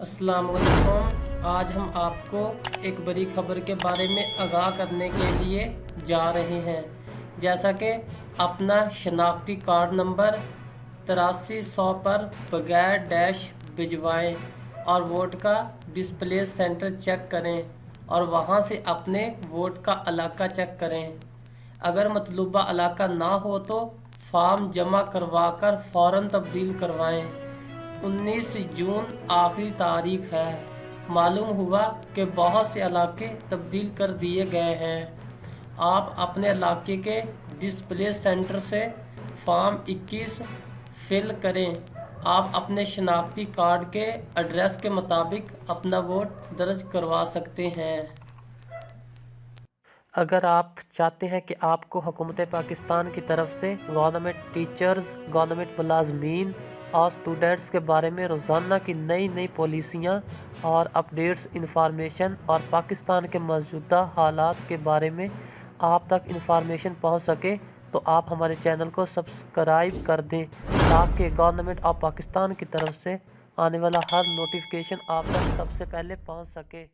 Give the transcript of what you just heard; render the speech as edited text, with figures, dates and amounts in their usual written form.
अस्सलाम वालेकुम। आज हम आपको एक बड़ी खबर के बारे में आगाह करने के लिए जा रहे हैं, जैसा कि अपना शनाख्ती कार्ड नंबर 8300 पर बगैर डैश भिजवाएं और वोट का डिस्प्ले सेंटर चेक करें और वहां से अपने वोट का इलाका चेक करें। अगर मतलूबा इलाका ना हो तो फॉर्म जमा करवाकर फ़ौरन तब्दील करवाएं। 19 जून आखिरी तारीख है। मालूम हुआ कि बहुत से इलाके तब्दील कर दिए गए हैं। आप अपने इलाके के डिस्प्ले सेंटर से फॉर्म 21 फिल करें। आप अपने शनाख्ती कार्ड के एड्रेस के मुताबिक अपना वोट दर्ज करवा सकते हैं। अगर आप चाहते हैं कि आपको हुकूमत पाकिस्तान की तरफ से गवर्नमेंट टीचर्स, गवर्नमेंट मुलाजमीन और स्टूडेंट्स के बारे में रोज़ाना की नई नई पॉलिसियाँ और अपडेट्स इंफॉर्मेशन और पाकिस्तान के मौजूदा हालात के बारे में आप तक इंफॉर्मेशन पहुंच सके, तो आप हमारे चैनल को सब्सक्राइब कर दें ताकि गवर्नमेंट ऑफ पाकिस्तान की तरफ से आने वाला हर नोटिफिकेशन आप तक सबसे पहले पहुंच सके।